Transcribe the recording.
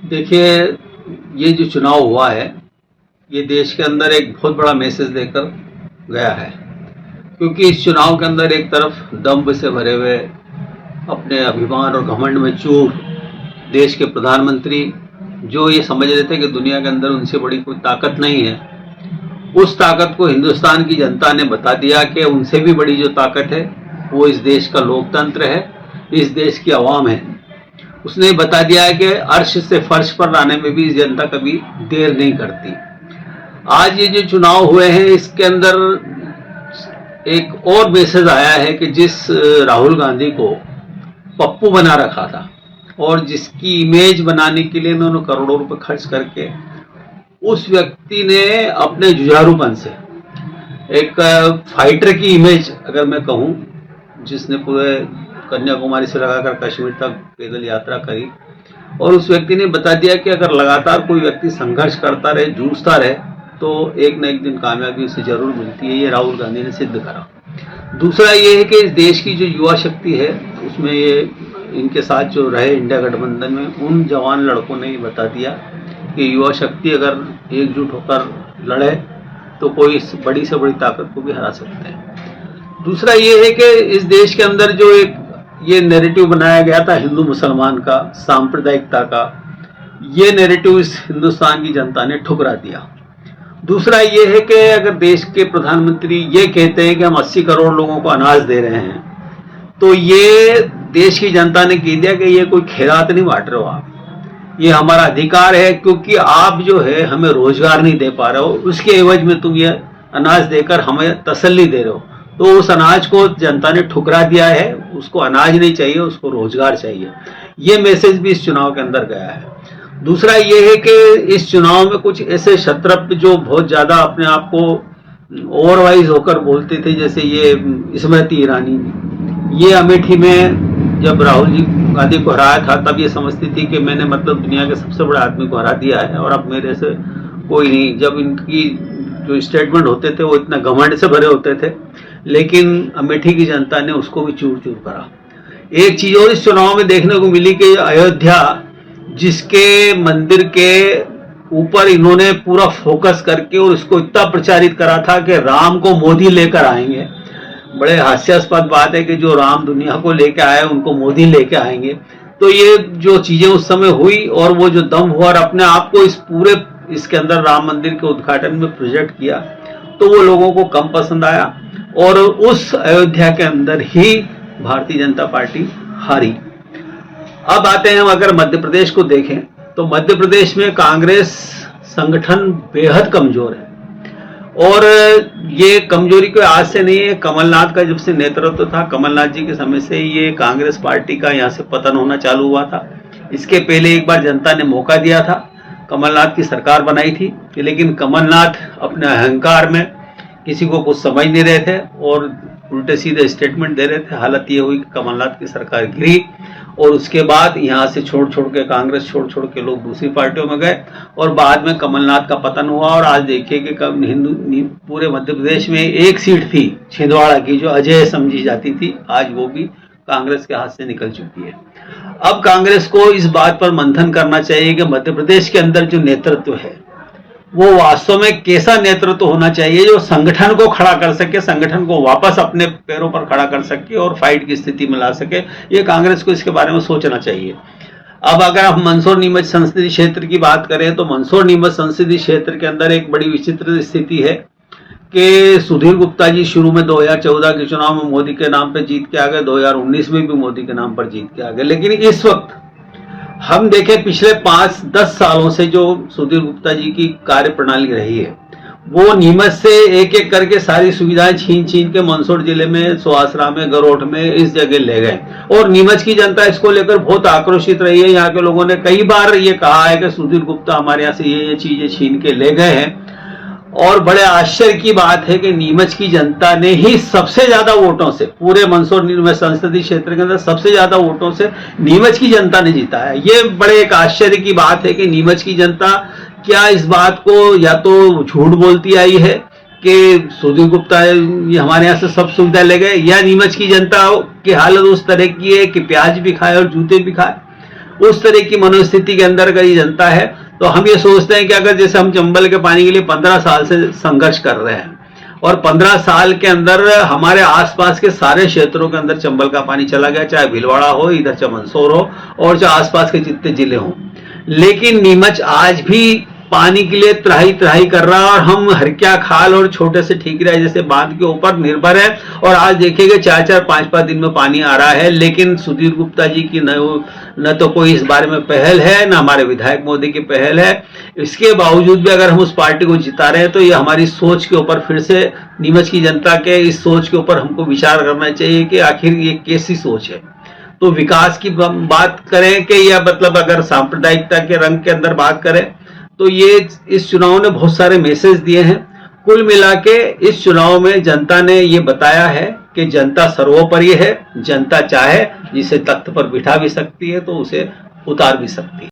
देखिए, ये जो चुनाव हुआ है, ये देश के अंदर एक बहुत बड़ा मैसेज देकर गया है। क्योंकि इस चुनाव के अंदर एक तरफ दंभ से भरे हुए, अपने अभिमान और घमंड में चूर देश के प्रधानमंत्री, जो ये समझ रहे थे कि दुनिया के अंदर उनसे बड़ी कोई ताकत नहीं है, उस ताकत को हिंदुस्तान की जनता ने बता दिया कि उनसे भी बड़ी जो ताकत है वो इस देश का लोकतंत्र है, इस देश की आवाम है। उसने बता दिया है कि अर्श से फर्श पर लाने में भी जनता कभी देर नहीं करती। आज ये जो चुनाव हुए हैं, इसके अंदर एक और मैसेज आया है कि जिस राहुल गांधी को पप्पू बना रखा था और जिसकी इमेज बनाने के लिए उन्होंने करोड़ों रुपए खर्च करके, उस व्यक्ति ने अपने जुझारूपन से एक फाइटर की इमेज, अगर मैं कहूँ, जिसने पूरे कन्याकुमारी से लगाकर कश्मीर तक पैदल यात्रा करी, और उस व्यक्ति ने बता दिया कि अगर लगातार कोई व्यक्ति संघर्ष करता रहे, जूझता रहे, तो एक न एक दिन कामयाबी उसे जरूर मिलती है। ये राहुल गांधी ने सिद्ध करा। दूसरा ये है कि इस देश की जो युवा शक्ति है, उसमें ये इनके साथ जो रहे इंडिया गठबंधन में, उन जवान लड़कों ने ये बता दिया कि युवा शक्ति अगर एकजुट होकर लड़े तो कोई बड़ी से बड़ी ताकत को भी हरा सकते हैं। दूसरा ये है कि इस देश के अंदर जो एक ये नैरेटिव बनाया गया था हिंदू मुसलमान का, सांप्रदायिकता का, ये नैरेटिव इस हिंदुस्तान की जनता ने ठुकरा दिया। दूसरा ये है कि अगर देश के प्रधानमंत्री ये कहते हैं कि हम 80 करोड़ लोगों को अनाज दे रहे हैं, तो ये देश की जनता ने कह दिया कि ये कोई खैरात नहीं बांट रहे हो आप, ये हमारा अधिकार है, क्योंकि आप जो है हमें रोजगार नहीं दे पा रहे हो, उसके एवज में तुम ये अनाज देकर हमें तसल्ली दे रहे हो। तो उस अनाज को जनता ने ठुकरा दिया है, उसको अनाज नहीं चाहिए, उसको रोजगार चाहिए। ये मैसेज भी इस चुनाव के अंदर गया है। दूसरा ये है कि इस चुनाव में कुछ ऐसे क्षत्रप जो बहुत ज्यादा अपने आप को ओवरवाइज होकर बोलते थे, जैसे ये स्मृति ईरानी, ये अमेठी में जब राहुल जी गांधी को हराया था, तब ये समझती थी कि मैंने मतलब दुनिया के सबसे बड़े आदमी को हरा दिया है और अब मेरे से कोई नहीं। जब इनकी जो स्टेटमेंट होते थे वो इतना घमंड से भरे होते थे, लेकिन अमेठी की जनता ने उसको भी चूर चूर करा। एक चीज और इस चुनाव में देखने को मिली कि अयोध्या, जिसके मंदिर के ऊपर इन्होंने पूरा फोकस करके और इसको इतना प्रचारित करा था कि राम को मोदी लेकर आएंगे। बड़े हास्यास्पद बात है कि जो राम दुनिया को लेकर आए उनको मोदी लेके आएंगे। तो ये जो चीजें उस समय हुई और वो जो दम हुआ और अपने आप को इस पूरे इसके अंदर राम मंदिर के उद्घाटन में प्रोजेक्ट किया, तो वो लोगों को कम पसंद आया और उस अयोध्या के अंदर ही भारतीय जनता पार्टी हारी। अब आते हैं हम, अगर मध्य प्रदेश को देखें तो मध्य प्रदेश में कांग्रेस संगठन बेहद कमजोर है और ये कमजोरी कोई आज से नहीं है। कमलनाथ का जब से नेतृत्व था, कमलनाथ जी के समय से ये कांग्रेस पार्टी का यहाँ से पतन होना चालू हुआ था। इसके पहले एक बार जनता ने मौका दिया था, कमलनाथ की सरकार बनाई थी, लेकिन कमलनाथ अपने अहंकार में किसी को कुछ समझ नहीं रहे थे और उल्टे सीधे स्टेटमेंट दे रहे थे। हालत ये हुई कि कमलनाथ की सरकार गिरी और उसके बाद यहाँ से छोड़ छोड़ के, कांग्रेस छोड़ छोड़ के लोग दूसरी पार्टियों में गए और बाद में कमलनाथ का पतन हुआ। और आज देखिए कि पूरे मध्य प्रदेश में एक सीट थी छिंदवाड़ा की जो अजय समझी जाती थी, आज वो भी कांग्रेस के हाथ से निकल चुकी है। अब कांग्रेस को इस बात पर मंथन करना चाहिए कि मध्य प्रदेश के अंदर जो नेतृत्व है वो वास्तव में कैसा नेतृत्व होना चाहिए जो संगठन को खड़ा कर सके, संगठन को वापस अपने पैरों पर खड़ा कर सके और फाइट की स्थिति में ला सके। ये कांग्रेस को इसके बारे में सोचना चाहिए। अब अगर हम मंदसौर नीमच संसदीय क्षेत्र की बात करें तो मंदसौर नीमच संसदीय क्षेत्र के अंदर एक बड़ी विचित्र स्थिति है कि सुधीर गुप्ता जी शुरू में 2014 के चुनाव में मोदी के नाम पर जीत के आ गए, 2019 में भी मोदी के नाम पर जीत के आ गए। लेकिन इस वक्त हम देखें पिछले 5-10 सालों से जो सुधीर गुप्ता जी की कार्य प्रणाली रही है, वो नीमच से एक एक करके सारी सुविधाएं छीन छीन के मंदसौर जिले में, सुहासरा में, गरोठ में, इस जगह ले गए और नीमच की जनता इसको लेकर बहुत आक्रोशित रही है। यहाँ के लोगों ने कई बार ये कहा है कि सुधीर गुप्ता हमारे यहाँ से ये चीजें छीन के ले गए हैं और बड़े आश्चर्य की बात है कि नीमच की जनता ने ही सबसे ज्यादा वोटों से, पूरे मंदसौर नीमच संसदीय क्षेत्र के अंदर सबसे ज्यादा वोटों से नीमच की जनता ने जीता है। ये बड़े एक आश्चर्य की बात है कि नीमच की जनता क्या इस बात को या तो झूठ बोलती आई है कि सुधीर गुप्ता ये हमारे यहाँ से सब सुविधा ले गए, या नीमच की जनता की हालत उस तरह की है कि प्याज भी खाए और जूते भी खाए। उस तरह की मनोस्थिति के अंदर का ये जनता है। तो हम ये सोचते हैं कि अगर जैसे हम चंबल के पानी के लिए 15 साल से संघर्ष कर रहे हैं और 15 साल के अंदर हमारे आसपास के सारे क्षेत्रों के अंदर चंबल का पानी चला गया, चाहे भीलवाड़ा हो, इधर चमनसोर हो और चाहे आसपास के जितने जिले हों, लेकिन नीमच आज भी पानी के लिए त्राही त्राही कर रहा है और हम हरक्या खाल और छोटे से ठीकरा जैसे बांध के ऊपर निर्भर है। और आज देखिएगा 4-4, 5-5 दिन में पानी आ रहा है, लेकिन सुधीर गुप्ता जी की न तो कोई इस बारे में पहल है, न हमारे विधायक मोदी की पहल है। इसके बावजूद भी अगर हम उस पार्टी को जिता रहे हैं तो ये हमारी सोच के ऊपर, फिर से नीमच की जनता के इस सोच के ऊपर हमको विचार करना चाहिए कि आखिर ये कैसी सोच है। तो विकास की बात करें कि या मतलब अगर सांप्रदायिकता के रंग के अंदर बात करें तो ये इस चुनाव ने बहुत सारे मैसेज दिए हैं। कुल मिला के इस चुनाव में जनता ने ये बताया है कि जनता सर्वोपरि है। जनता चाहे जिसे तख्त पर बिठा भी सकती है तो उसे उतार भी सकती है।